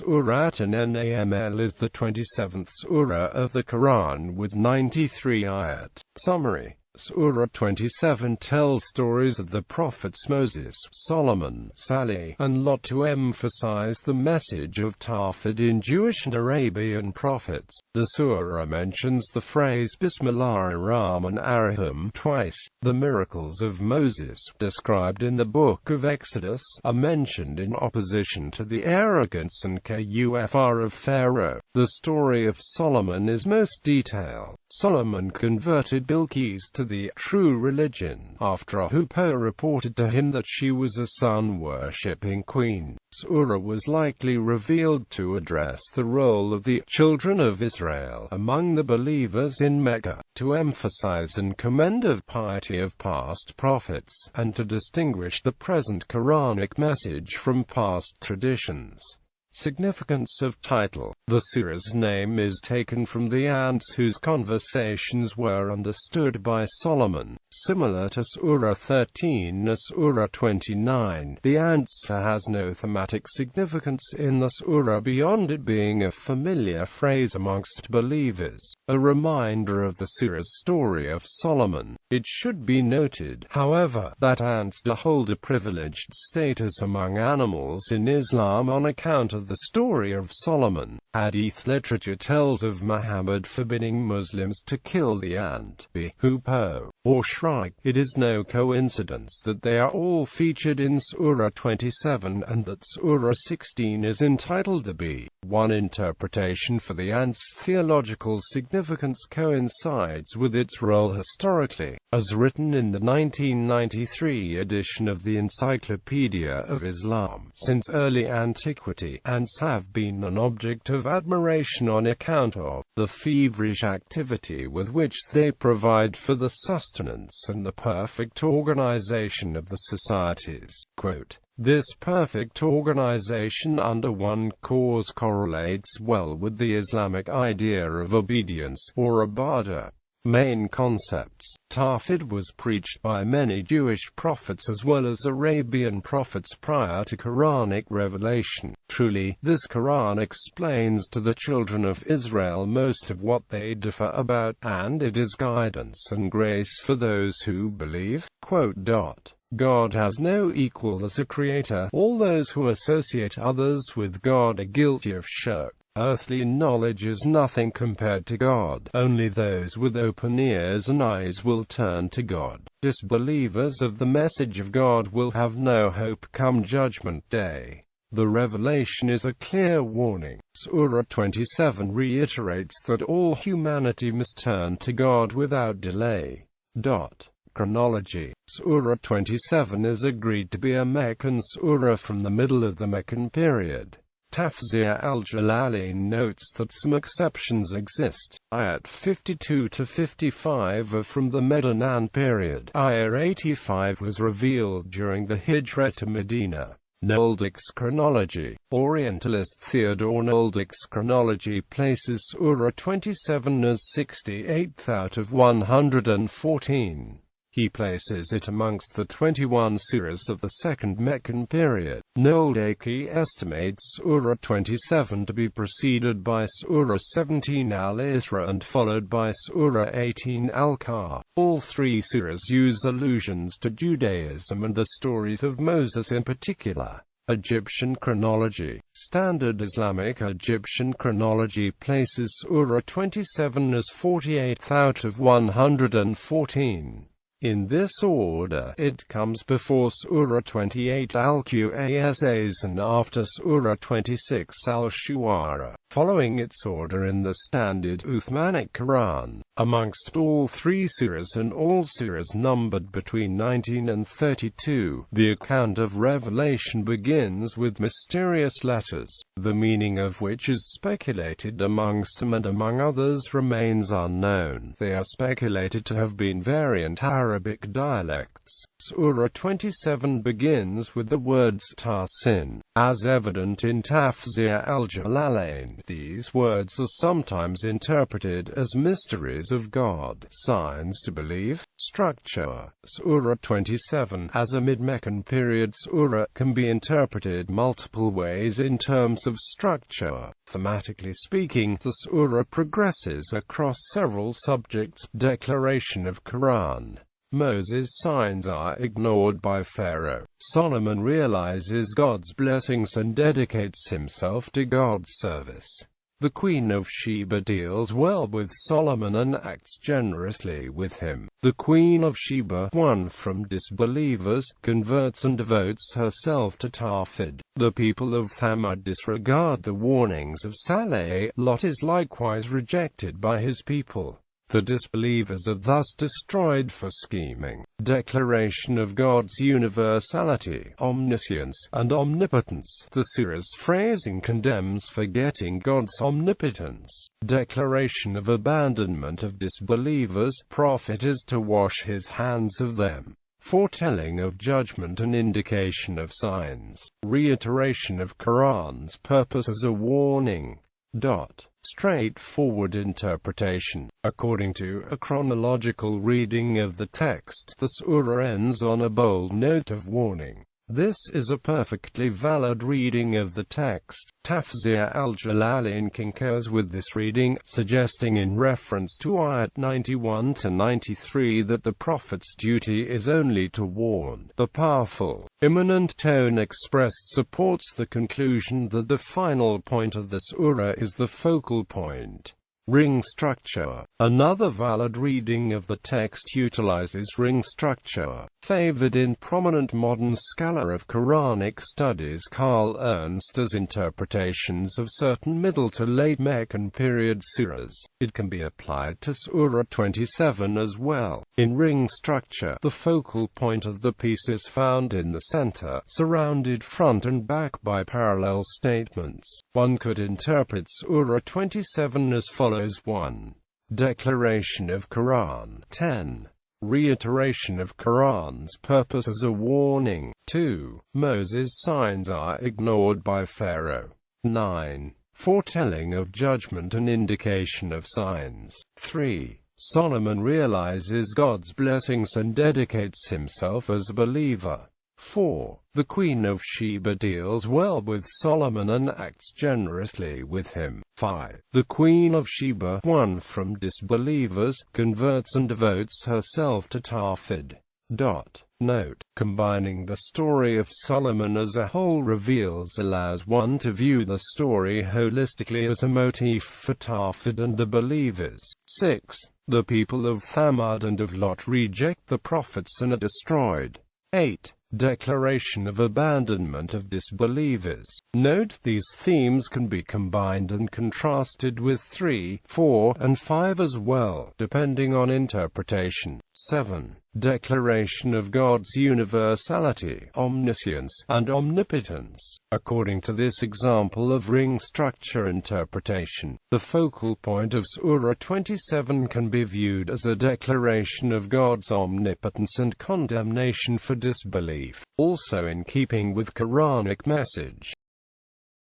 Sūrat. An-Naml is the 27th sura of the Qur'an with 93 ayat. Summary. Sūrat 27 tells stories of the prophets Moses, Solomon, Salih, and Lot to emphasize the message of Tawhid in Jewish and Arabian prophets. The surah mentions the phrase Bismillahir-Rahmanir-Rahim twice. The miracles of Moses, described in the book of Exodus, are mentioned in opposition to the arrogance and kufr of Pharaoh. The story of Solomon is most detailed. Solomon converted Bilqis to the true religion, after Ahupo reported to him that she was a sun-worshipping queen. Surah was likely revealed to address the role of the children of Israel among the believers in Mecca, to emphasize and commend of piety of past prophets, and to distinguish the present Quranic message from past traditions. Significance of title. The surah's name is taken from the ants whose conversations were understood by Solomon, similar to Surah 13 and Surah 29. The answer has no thematic significance in the surah beyond it being a familiar phrase amongst believers, a reminder of the surah's story of Solomon. It should be noted, however, that ants hold a privileged status among animals in Islam on account of the story of Solomon. Hadith literature tells of Muhammad forbidding Muslims to kill the ant, hoopoe, or shrike. It is no coincidence that they are all featured in Surah 27 and that Surah 16 is entitled the bee. One interpretation for the ant's theological significance coincides with its role historically. As written in the 1993 edition of the Encyclopedia of Islam, since early antiquity, ants have been an object of admiration on account of the feverish activity with which they provide for the sustenance and the perfect organization of the societies. Quote, "This perfect organization under one cause correlates well with the Islamic idea of obedience, or ibadah." Main concepts. Tawhid was preached by many Jewish prophets as well as Arabian prophets prior to Quranic revelation. Truly, this Quran explains to the children of Israel most of what they differ about, and it is guidance and grace for those who believe. God has no equal as a creator. All those who associate others with God are guilty of shirk. Earthly knowledge is nothing compared to God. Only those with open ears and eyes will turn to God. Disbelievers of the message of God will have no hope come Judgment Day. The revelation is a clear warning. Surah 27 reiterates that all humanity must turn to God without delay. Chronology. Surah 27 is agreed to be a Meccan surah from the middle of the Meccan period. Tafsir al-Jalalain notes that some exceptions exist. Ayat 52 to 55 are from the Medinan period. Ayat 85 was revealed during the Hijra to Medina. Noldik's chronology. Orientalist Theodore Noldik's chronology places Surah 27 as 68th out of 114. He places it amongst the 21 surahs of the second Meccan period. Noldaki estimates Surah 27 to be preceded by Surah 17 al-Isra and followed by Surah 18 al-Kahf. All three surahs use allusions to Judaism and the stories of Moses in particular. Egyptian chronology. Standard Islamic Egyptian chronology places Surah 27 as 48th out of 114. In this order, it comes before Surah 28 al-Qasas and after Surah 26 al-Shu'ara, following its order in the standard Uthmanic Quran. Amongst all three surahs and all surahs numbered between 19 and 32, the account of revelation begins with mysterious letters, the meaning of which is speculated amongst them and among others remains unknown. They are speculated to have been variant Arabic dialects. Surah 27 begins with the words Tasin, as evident in Tafsir al-Jalalain. These words are sometimes interpreted as mysteries of God, signs to believe. Structure. Surah 27, as a mid-Meccan period surah, can be interpreted multiple ways in terms of structure. Thematically speaking, the surah progresses across several subjects. Declaration of Qur'an. Moses' signs are ignored by Pharaoh. Solomon realizes God's blessings and dedicates himself to God's service. The Queen of Sheba deals well with Solomon and acts generously with him. The Queen of Sheba, won from disbelievers, converts and devotes herself to Tawhid. The people of Thamud disregard the warnings of Saleh. Lot is likewise rejected by his people. The disbelievers are thus destroyed for scheming. Declaration of God's universality, omniscience, and omnipotence. The sura's phrasing condemns forgetting God's omnipotence. Declaration of abandonment of disbelievers. Prophet is to wash his hands of them. Foretelling of judgment and indication of signs. Reiteration of Qur'an's purpose as a warning. Straightforward interpretation. According to a chronological reading of the text, the surah ends on a bold note of warning. This is a perfectly valid reading of the text. Tafsir al-Jalalain concurs with this reading, suggesting in reference to ayat 91 to 93 that the Prophet's duty is only to warn. The powerful, imminent tone expressed supports the conclusion that the final point of the surah is the focal point. Ring structure. Another valid reading of the text utilizes ring structure, favored in prominent modern scholar of Quranic studies Carl Ernst's interpretations of certain middle to late Meccan period surahs. It can be applied to Surah 27 as well. In ring structure, the focal point of the piece is found in the center, surrounded front and back by parallel statements. One could interpret Surah 27 as follows. 1. Declaration of Qur'an. 10. Reiteration of Qur'an's purpose as a warning. 2. Moses' signs are ignored by Pharaoh. 9. Foretelling of judgment and indication of signs. 3. Solomon realizes God's blessings and dedicates himself as a believer. 4. The Queen of Sheba deals well with Solomon and acts generously with him. 5. The Queen of Sheba, won from disbelievers, converts and devotes herself to Tawhid. Note: combining the story of Solomon as a whole allows one to view the story holistically as a motif for Tawhid and the believers. 6. The people of Thamud and of Lot reject the prophets and are destroyed. 8. Declaration of abandonment of disbelievers. Note these themes can be combined and contrasted with 3, 4, and 5 as well, depending on interpretation. 7. Declaration of God's universality, omniscience, and omnipotence. According to this example of ring structure interpretation, the focal point of Surah 27 can be viewed as a declaration of God's omnipotence and condemnation for disbelief, also in keeping with Quranic message.